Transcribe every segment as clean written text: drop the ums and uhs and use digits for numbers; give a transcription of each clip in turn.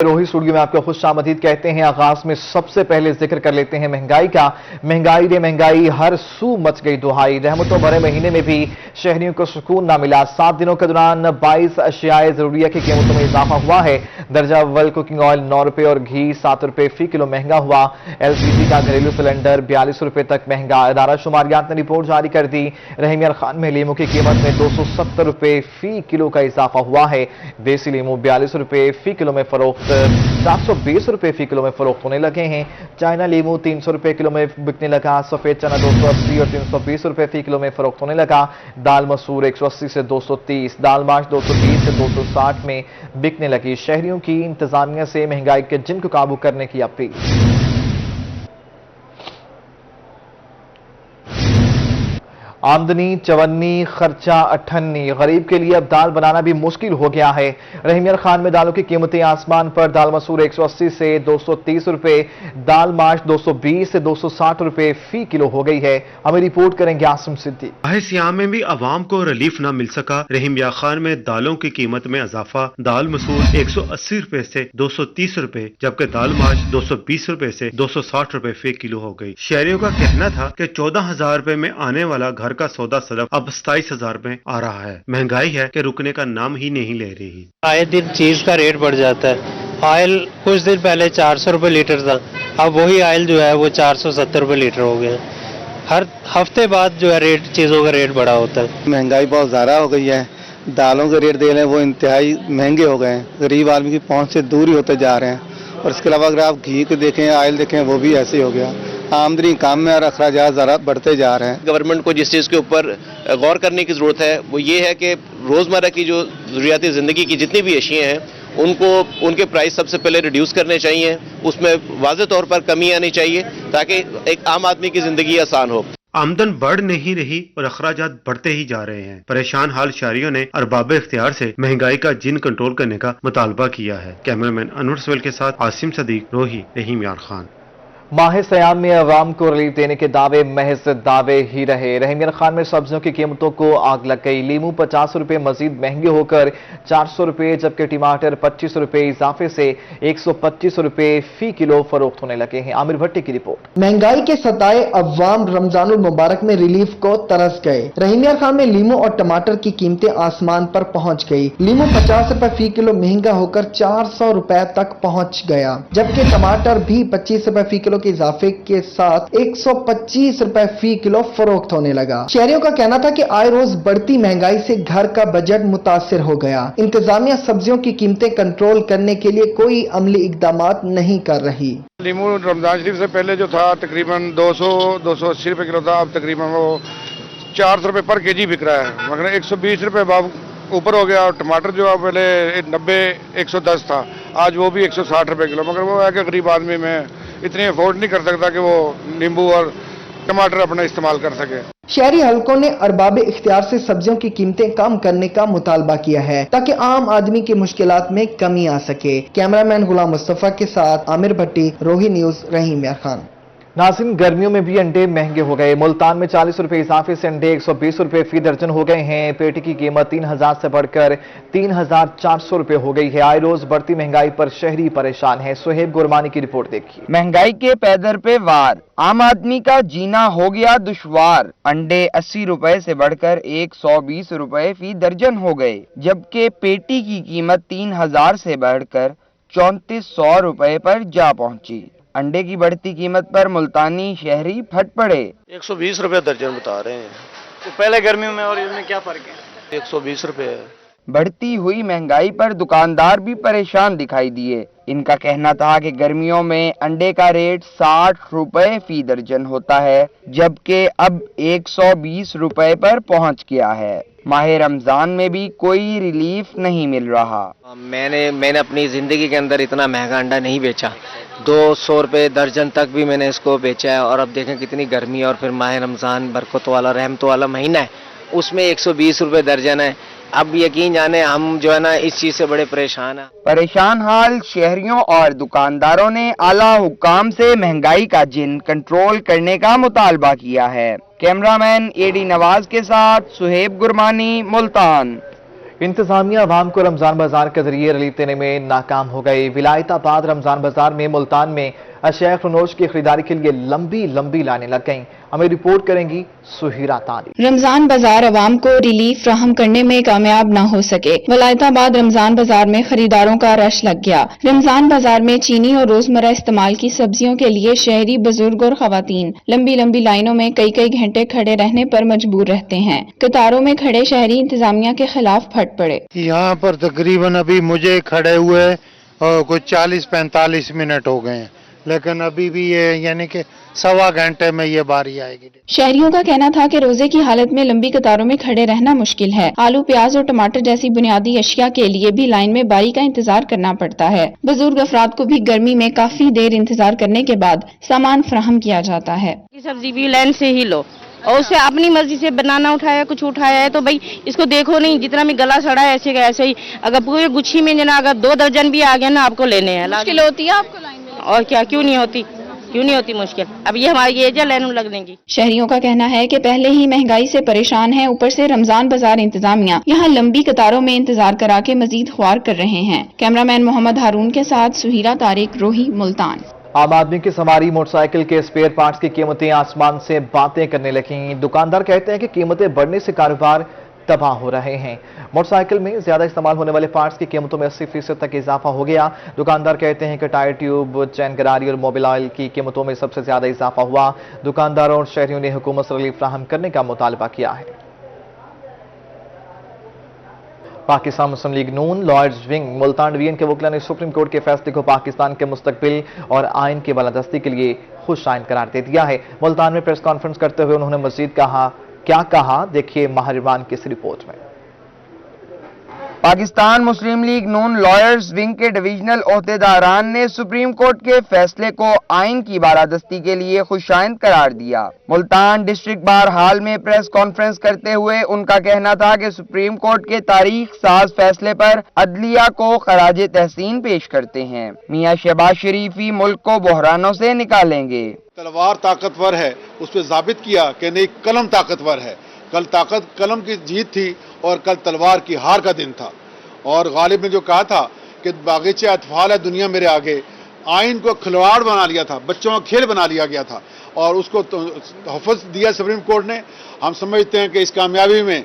Rohi studio میں آپ کو خوش آمدید کہتے ہیں۔ آغاز میں سب سے پہلے ذکر کر لیتے ہیں مہنگائی کا۔ مہنگائی نے مہنگائی ہر سو مچ گئی دہائی۔ رحمتوں بھرے مہینے میں بھی شہریوں کو سکون نہ ملا۔ 7 دنوں کے دوران 22 اشیاء ضروریہ کی قیمتوں میں اضافہ ہوا ہے۔ درجہ اول کوکنگ آئل 9 روپے اور گھی 7 روپے فی کلو مہنگا ہوا۔ LPG کا گھریلو سلنڈر 42 روپے تک مہنگا۔ ادارہ شماریات نے رپورٹ جاری کر دی۔ رحیم یار خان میں لیمو کی قیمت میں 270 روپے فی کلو کا اضافہ ہوا ہے۔ دیسی لیمو 42 روپے فی کلو میں فروخت 420 روپے فی کلو میں فروخت ہونے لگے ہیں۔ چائنا لیمو 300 روپے کلو میں بکنے لگا۔ سفید چنا 280 اور 320 روپے فی کلو میں فروخت ہونے لگا۔ دال مسور 180 سے 230، دال ماش 220 سے 260 میں بکنے لگی۔ شہریوں کی انتظامیہ سے مہنگائی کے جن کو قابو کرنے کی اپیل۔ آمدنی 54، خرچہ 58، غریب کے لیے اب دال بنانا بھی مشکل ہو گیا ہے۔ رحیم یار خان میں دالوں کی قیمتیں آسمان پر۔ دال مسور 180 سے 230 روپے، دال ماش 220 سے 260 روپے فی کلو ہو گئی ہے۔ ہمیں رپورٹ کریں گے عاصم صدیقی۔ ماہ سیام میں بھی عوام کو ریلیف نہ مل سکا۔ رحیم یار خان میں دالوں کی قیمت میں اضافہ۔ دال مسور 180 روپے سے 230 روپے، جبکہ دال ماش 220 روپے سے 260 روپے فی کلو ہو گئی۔ شہریوں کا کہنا تھا کہ 14,000 روپے میں آنے والا گھر کا سودا صرف اب 27,000 میں آ رہا ہے۔ مہنگائی ہے کہ رکنے کا نام ہی نہیں لے رہی۔ آئے دن چیز کا ریٹ بڑھ جاتا ہے۔ آئل کچھ دن پہلے 400 روپے لیٹر تھا، اب وہی آئل جو ہے وہ 470 روپے لیٹر ہو گیا۔ ہر ہفتے بعد جو ہے چیزوں کا ریٹ بڑا ہوتا ہے۔ مہنگائی بہت زیادہ ہو گئی ہے۔ دالوں کے ریٹ دے رہے ہیں وہ انتہائی مہنگے ہو گئے ہیں، غریب آدمی کی پہنچ سے دور ہی ہوتے جا رہے ہیں۔ اور اس کے علاوہ اگر آپ گھی کو دیکھیں، آئل دیکھیں، وہ بھی ایسے ہی ہو گیا۔ آمدنی کم میں اور اخراجات ذرا بڑھتے جا رہے ہیں۔ گورنمنٹ کو جس چیز کے اوپر غور کرنے کی ضرورت ہے وہ یہ ہے کہ روزمرہ کی جو ضروریاتی زندگی کی جتنی بھی اشیاء ہیں ان کے پرائس سب سے پہلے ریڈیوس کرنے چاہیے، اس میں واضح طور پر کمی آنی چاہیے تاکہ ایک عام آدمی کی زندگی آسان ہو۔ آمدن بڑھ نہیں رہی اور اخراجات بڑھتے ہی جا رہے ہیں۔ پریشان حال شہریوں نے ارباب اختیار سے مہنگائی کا جن کنٹرول کرنے کا مطالبہ کیا ہے۔ کیمرامین انور سویل کے ساتھ عاصم صدیق، روہی، رحیم یار خان۔ ماہ سیام میں عوام کو ریلیف دینے کے دعوے محض دعوے ہی رہے۔ رحیم یار خان میں سبزیوں کی قیمتوں کو آگ لگ گئی۔ لیمو 50 روپے مزید مہنگے ہو کر 400 روپے، جبکہ ٹماٹر 25 روپے اضافے سے 125 روپے فی کلو فروخت ہونے لگے ہیں۔ عامر بھٹی کی رپورٹ۔ مہنگائی کے ستائے عوام رمضان المبارک میں ریلیف کو ترس گئے۔ رحیم یار خان میں لیمو اور ٹماٹر کی قیمتیں آسمان پر پہنچ گئی۔ لیمو 50 روپے فی کلو مہنگا ہو کر 400 روپے تک پہنچ گیا، جبکہ ٹماٹر بھی 25 روپے فی کلو کے اضافے کے ساتھ 125 روپے فی کلو فروخت ہونے لگا۔ شہریوں کا کہنا تھا کہ آئے روز بڑھتی مہنگائی سے گھر کا بجٹ متاثر ہو گیا۔ انتظامیہ سبزیوں کی قیمتیں کنٹرول کرنے کے لیے کوئی عملی اقدامات نہیں کر رہی۔ لیمو رمضان شریف سے پہلے جو تھا تقریباً 280 روپے کلو تھا، اب تقریباً وہ 400 روپے پر کے جی بک رہا ہے، مگر 120 روپے اوپر ہو گیا۔ اور ٹماٹر جو پہلے 90 110 تھا، آج وہ بھی 160 روپے کلو، مگر وہ ہے کہ غریب آدمی میں اتنی افورڈ نہیں کر سکتا کہ وہ نیمبو اور ٹماٹر اپنا استعمال کر سکے۔ شہری حلقوں نے ارباب اختیار سے سبزیوں کی قیمتیں کم کرنے کا مطالبہ کیا ہے تاکہ عام آدمی کی مشکلات میں کمی آ سکے۔ کیمرامین غلام مصطفیٰ کے ساتھ عامر بھٹی، روہی نیوز، رحیم یار خان۔ ناظرین، گرمیوں میں بھی انڈے مہنگے ہو گئے۔ ملتان میں 40 روپے اضافے سے انڈے 120 روپے فی درجن ہو گئے ہیں۔ پیٹی کی قیمت 3,000 سے بڑھ کر 3,400 روپے ہو گئی ہے۔ آئے روز بڑھتی مہنگائی پر شہری پریشان ہے۔ سہیب گرمانی کی رپورٹ دیکھیے۔ مہنگائی کے پیدر پہ وار، عام آدمی کا جینا ہو گیا دشوار۔ انڈے 80 روپے سے بڑھ کر 120 روپے فی درجن ہو گئے، جبکہ پیٹی کی قیمت 3,000 سے بڑھ کر 3,400 روپے پر جا پہنچی۔ انڈے کی بڑھتی قیمت پر ملتانی شہری پھٹ پڑے۔ 120 روپے درجن بتا رہے ہیں، تو پہلے گرمیوں میں اور اس میں کیا فرق ہے؟ 120 روپے ہے۔ بڑھتی ہوئی مہنگائی پر دکاندار بھی پریشان دکھائی دیے۔ ان کا کہنا تھا کہ گرمیوں میں انڈے کا ریٹ 60 روپے فی درجن ہوتا ہے، جبکہ اب 120 روپے پر پہنچ گیا ہے۔ ماہ رمضان میں بھی کوئی ریلیف نہیں مل رہا۔ میں نے اپنی زندگی کے اندر اتنا مہنگا انڈا نہیں بیچا۔ 200 روپے درجن تک بھی میں نے اس کو بیچا ہے، اور اب دیکھیں کتنی گرمی اور پھر ماہ رمضان برکت والا رحمت والا مہینہ ہے، اس میں 120 روپے درجن ہے۔ اب یقین جانے ہم جو ہے نا اس چیز سے بڑے پریشان ہیں۔ پریشان حال شہریوں اور دکانداروں نے اعلیٰ حکام سے مہنگائی کا جن کنٹرول کرنے کا مطالبہ کیا ہے۔ کیمرامین AD نواز کے ساتھ سہیب گرمانی، ملتان۔ इंतजामिया अवाम को रमजान बाजार के जरिए रिलीफ देने में नाकाम हो गई। विलायताबाद रमजान बाजार में मुल्तान में अशिया फरोश की खरीदारी के लिए लंबी लंबी लाइनें लग गईं। हमें रिपोर्ट करेंगी सुहीरा तारी। रमजान बाजार अवाम को रिलीफ फ्राहम करने में कामयाब न हो सके। विलायताबाद रमजान बाजार में खरीदारों का रश लग गया। रमजान बाजार में चीनी और रोजमर्रा इस्तेमाल की सब्जियों के लिए शहरी बुजुर्ग और खवातीन लंबी लंबी लाइनों में कई कई घंटे खड़े रहने पर मजबूर रहते हैं। कतारों में खड़े शहरी इंतजामिया के खिलाफ फट पड़े। यहाँ पर तकरीबन अभी मुझे खड़े हुए कुछ 40-45 मिनट हो गए हैं, लेकिन अभी भी ये यानी कि सवा घंटे में ये बारी आएगी। शहरियों का कहना था कि रोजे की हालत में लंबी कतारों में खड़े रहना मुश्किल है। आलू, प्याज और टमाटर जैसी बुनियादी अशिया के लिए भी लाइन में बारी का इंतजार करना पड़ता है। बुजुर्ग अफराद को भी गर्मी में काफी देर इंतजार करने के बाद सामान फराहम किया जाता है। सब्जी भी लाइन से ही लो और उसे अपनी मर्जी से बनाना उठाया कुछ उठाया है तो भाई इसको देखो नहीं, जितना भी गला सड़ा है ऐसे का ऐसे ही। अगर पूरे गुच्छी में जना अगर 2 दर्जन भी आ गया ना आपको लेने हैं। मुश्किल होती है आपको लाइन में? और क्या, क्यों नहीं होती मुश्किल। अब ये हमारी एज लाइन में लग देंगी। शहरियों का कहना है कि पहले ही महंगाई से परेशान है, ऊपर से रमजान बाजार इंतजामिया यहाँ लंबी कतारों में इंतजार करा के मजीद ख्वार कर रहे हैं। कैमरामैन मोहम्मद हारून के साथ सुहीरा तारिक, रोही, मुल्तान। आम आदमी की सवारी मोटरसाइकिल के स्पेयर पार्ट्स की कीमतें आसमान से बातें करने लगी। दुकानदार कहते हैं कि कीमतें बढ़ने से कारोबार तबाह हो रहे हैं। मोटरसाइकिल में ज्यादा इस्तेमाल होने वाले पार्ट्स की कीमतों में 80% तक इजाफा हो गया। दुकानदार कहते हैं कि टायर ट्यूब, चैन गरारी और मोबिल ऑयल की कीमतों में सबसे ज्यादा इजाफा हुआ। दुकानदारों और शहरियों ने हुकूमत से रिलीफ फ्राहम करने का मुतालबा किया है। पाकिस्तान मुस्लिम लीग नून लॉयर्स विंग मुल्तान डिवीजन के वकील ने सुप्रीम कोर्ट के फैसले को पाकिस्तान के मुस्तकबिल और आइन की बालादस्ती के लिए खुश आइन करार दे दिया है। मुल्तान में प्रेस कॉन्फ्रेंस करते हुए उन्होंने मजीद क्या कहा, देखिए माहिर इमरान की इस रिपोर्ट में। पाकिस्तान मुस्लिम लीग नून लॉयर्स विंग के डिवीजनल ओहदेदारान ने सुप्रीम कोर्ट के फैसले को आइन की बालादस्ती के लिए खुशाइंद करार दिया। मुल्तान डिस्ट्रिक्ट बार हाल में प्रेस कॉन्फ्रेंस करते हुए उनका कहना था कि सुप्रीम कोर्ट के तारीख साज फैसले पर अदलिया को खराज तहसीन पेश करते हैं। मियां शहबाज शरीफ ही मुल्क को बहरानों से निकालेंगे। तलवार ताकतवर है, उस पर साबित किया कि नहीं कलम ताकतवर है। कल कलम की जीत थी और कल तलवार की हार का दिन था। और गालिब ने जो कहा था कि बागीचे अतफाल है दुनिया मेरे आगे, आइन को खिलवाड़ बना लिया था, बच्चों का खेल बना लिया गया था और उसको तहफ़्फ़ुज़ दिया सुप्रीम कोर्ट ने। हम समझते हैं कि इस कामयाबी में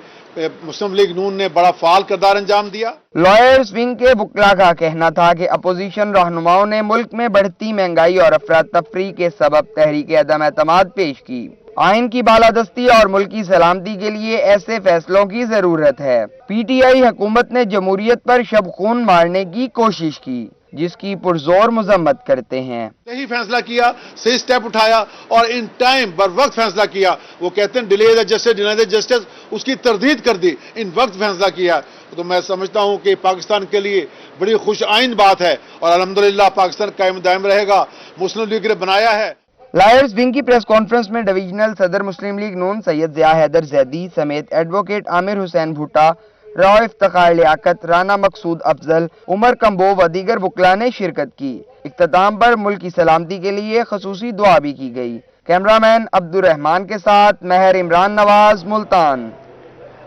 मुस्लिम लीग नून ने बड़ा फाल किरदार अंजाम दिया। लॉयर्स विंग के बुकला का कहना था कि अपोजिशन रहनुमाओं ने मुल्क में बढ़ती महंगाई और अफरा तफरी के सबब तहरीक अदम एतमाद पेश की। आइन की बालादस्ती और मुल्की सलामती के लिए ऐसे फैसलों की जरूरत है। पीटीआई हुकूमत ने जमहूरियत पर शब खून मारने की कोशिश की, जिसकी पुरजोर मजम्मत करते हैं। सही फैसला किया, सही स्टेप उठाया और इन टाइम बर वक्त फैसला किया। वो कहते हैं delay the justice deny the justice, उसकी तरदीद कर दी, इन वक्त फैसला किया। तो मैं समझता हूं कि पाकिस्तान के लिए बड़ी खुश आइन बात है और अल्हम्दुलिल्लाह पाकिस्तान कायम दायम रहेगा। मुस्लिम लीग ने बनाया है। लॉयर्स विंग की प्रेस कॉन्फ्रेंस में डिवीजनल सदर मुस्लिम लीग नून सैयद ज़िया हैदर जैदी समेत एडवोकेट आमिर हुसैन भुट्टा, राव इफ्तिखार लियाकत, राना मकसूद अफजल, उमर कम्बो व दीगर बुकला ने शिरकत की। इख्तिताम पर मुल्क की सलामती के लिए खसूसी दुआ भी की गई। कैमरामैन अब्दुल रहमान के साथ महर इमरान नवाज, मुल्तान।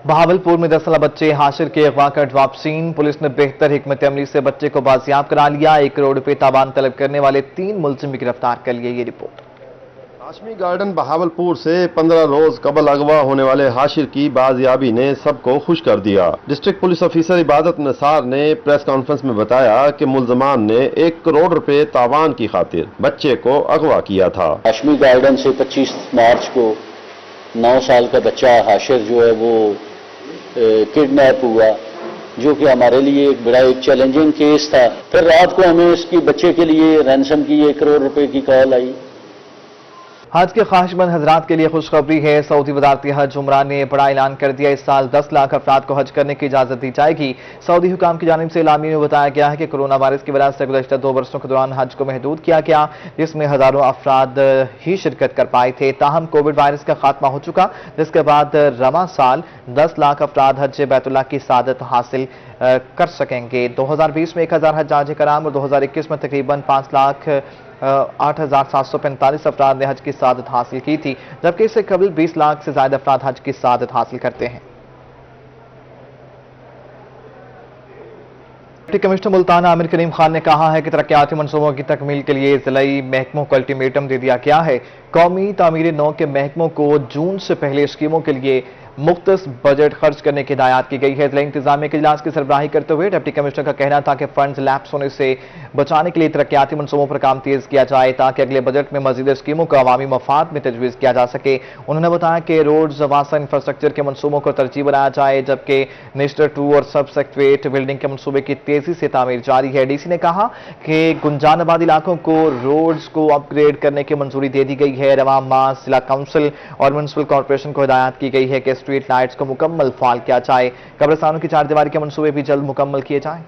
बहावलपुर में 10 साल बच्चे हाशिर के अगवा का जवाब सीन। पुलिस ने बेहतर हिकमत अमली से बच्चे को बाजियाब करा लिया। 1 करोड़ रुपए ताबान तलब करने वाले 3 मुलजिम भी गिरफ्तार कर लिए। ये रिपोर्ट। हाशमी गार्डन बहावलपुर से 15 रोज कबल अगवा होने वाले हाशिर की बाजियाबी ने सबको खुश कर दिया। डिस्ट्रिक्ट पुलिस ऑफिसर इबादत निसार ने प्रेस कॉन्फ्रेंस में बताया कि मुलजमान ने 1 करोड़ रुपए तावान की खातिर बच्चे को अगवा किया था। हाशमी गार्डन से 25 मार्च को 9 साल का बच्चा हाशिर जो है वो किडनैप हुआ, जो कि हमारे लिए एक बड़ा चैलेंजिंग केस था। फिर रात को हमें इसकी बच्चे के लिए रैंसम की 1 करोड़ रुपए की कॉल आई। हज के ख्वाहिशमंद हजरात के लिए खुशखबरी है। सऊदी वजारती हज उमरा ने बड़ा ऐलान कर दिया। इस साल 10 लाख अफराद को हज करने की इजाजत दी जाएगी। सऊदी हुकाम की जानिब से एलामी में बताया गया है कि कोरोना वायरस की वजह से गुज़श्ता 2 वर्षों के दौरान हज को महदूद किया गया, जिसमें हजारों अफराद ही शिरकत कर पाए थे। ताहम कोविड वायरस का खात्मा हो चुका, जिसके बाद रवा साल 10 लाख अफराद हज बैतुल्लाह की सादत हासिल कर सकेंगे। 2020 में 1000 हज कराम और 2021 में तकरीबन 5,08,745 अफराद ने हज की सादत हासिल की थी, जबकि इससे कबल 20 लाख से ज्यादा अफराद हज की सादत हासिल करते हैं। डिप्टी कमिश्नर मुल्तान आमिर करीम खान ने कहा है कि तरक्याती मंसूबों की तकमील के लिए जिलाई महकमों को अल्टीमेटम दे दिया गया है। कौमी तामीर नौ के महकमों को जून से पहले स्कीमों के लिए मुख्तस बजट खर्च करने की हिदायत की गई है। जिला इंतजामिया के इजलास की सरबराही करते हुए डिप्टी कमिश्नर का कहना था कि फंड्स लैप्स होने से बचाने के लिए तरक्याती मंसूबों पर काम तेज किया जाए ताकि अगले बजट में मजीद स्कीमों को अवामी मफाद में तजवीज़ किया जा सके। उन्होंने बताया कि रोड्स वासा इंफ्रास्ट्रक्चर के मंसूबों को तरजीह बनाया जाए, जबकि नेशनल 2 और सब सेक्ट्रेट बिल्डिंग के मंसूबे की तेजी से तामीर जारी है। डीसी ने कहा कि गुंजानाबाद इलाकों को रोड्स को अपग्रेड करने की मंजूरी दे दी गई है। रवां माह जिला काउंसिल और म्युनिसिपल कॉर्पोरेशन को हिदायत की गई है कि स्ट्रीट लाइट्स को मुकम्मल फाल किया जाए। कब्रिस्तानों की चारदीवारी के मंसूबे भी जल्द मुकम्मल किए जाएं।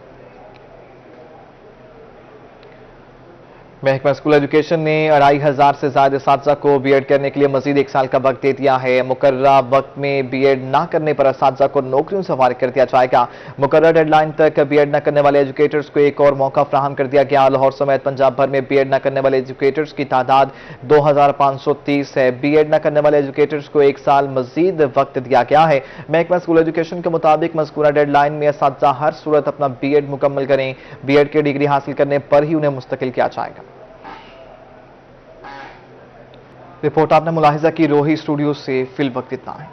महकमा स्कूल एजुकेशन ने 2500 से ज्यादा असातिज़ा को बीएड करने के लिए मजीद 1 साल का वक्त दे दिया है। मुकर्ररा वक्त में बीएड ना करने पर असातिज़ा को नौकरियों से फारिग कर दिया जाएगा। मुकर्रर डेडलाइन तक बीएड न करने वाले एजुकेटर्स को एक और मौका फराहम कर दिया गया। लाहौर समेत पंजाब भर में बीएड न करने वाले एजुकेटर्स की तादाद 2530 है। बीएड न करने वाले एजुकेटर्स को 1 साल मजीद वक्त दिया गया है। महकमा स्कूल एजुकेशन के मुताबिक मज़कूरा डेडलाइन में असातिज़ा हर सूरत अपना बीएड मुकम्मल करें। बीएड की डिग्री हासिल करने पर ही उन्हें मुस्तकिल किया जाएगा। रिपोर्ट आपने मुलाहिजा की रोही स्टूडियो से। फिल वक्त इतना है।